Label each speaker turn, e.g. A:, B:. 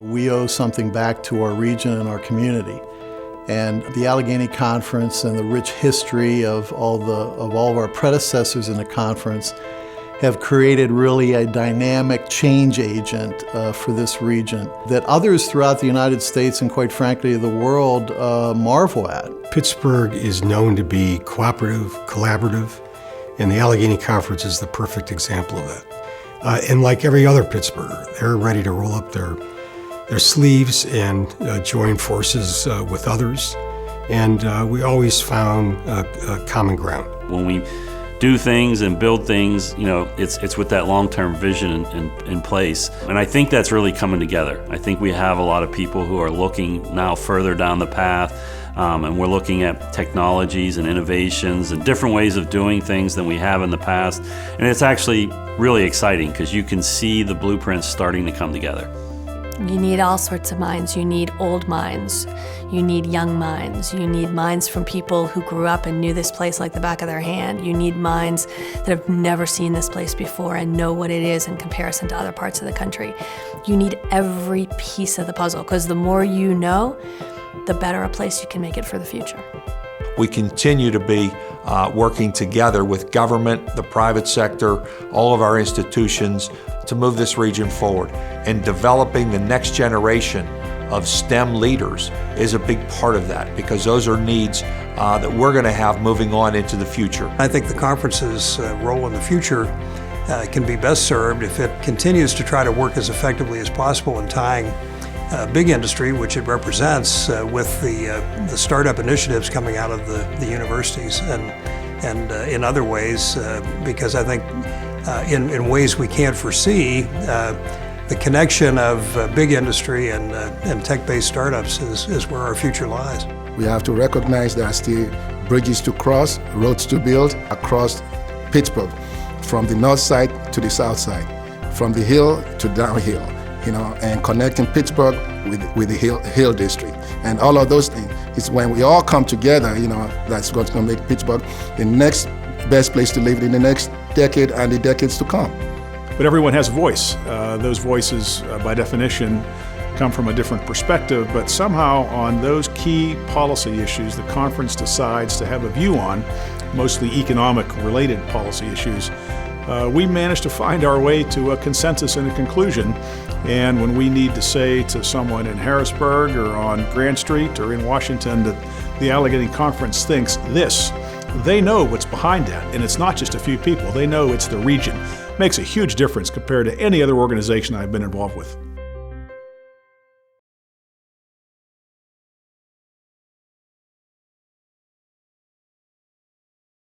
A: We owe something back to our region and our community. And the Allegheny Conference and the rich history of all of our predecessors in the conference have created really a dynamic change agent for this region that others throughout the United States and quite frankly the world marvel at.
B: Pittsburgh is known to be cooperative, collaborative, and the Allegheny Conference is the perfect example of that. And like every other Pittsburgher, they're ready to roll up their sleeves and join forces with others. And we always found common ground.
C: When we do things and build things, you know, it's with that long-term vision in place. And I think that's really coming together. I think we have a lot of people who are looking now further down the path, and we're looking at technologies and innovations and different ways of doing things than we have in the past. And it's actually really exciting because you can see the blueprints starting to come together.
D: You need all sorts of minds. You need old minds. You need young minds. You need minds from people who grew up and knew this place like the back of their hand. You need minds that have never seen this place before and know what it is in comparison to other parts of the country. You need every piece of the puzzle, because the more you know, the better a place you can make it for the future.
E: We continue to be working together with government, the private sector, all of our institutions to move this region forward. And developing the next generation of STEM leaders is a big part of that, because those are needs that we're going to have moving on into the future.
F: I think the conference's role in the future can be best served if it continues to try to work as effectively as possible in tying big industry, which it represents, with the startup initiatives coming out of the universities and in other ways, because I think in ways we can't foresee, the connection of big industry and tech-based startups is where our future lies.
G: We have to recognize there are still bridges to cross, roads to build across Pittsburgh, from the north side to the south side, from the hill to downhill, you know, and connecting Pittsburgh with the Hill District. And all of those things, it's when we all come together, you know, that's what's going to make Pittsburgh the next best place to live in the next decade and the decades to come.
H: But everyone has a voice. Those voices, by definition, come from a different perspective, but somehow on those key policy issues the conference decides to have a view on, mostly economic-related policy issues, we managed to find our way to a consensus and a conclusion. And when we need to say to someone in Harrisburg or on Grant Street or in Washington that the Allegheny Conference thinks this, they know what's behind that, and it's not just a few people. They know it's the region. Makes a huge difference compared to any other organization I've been involved with.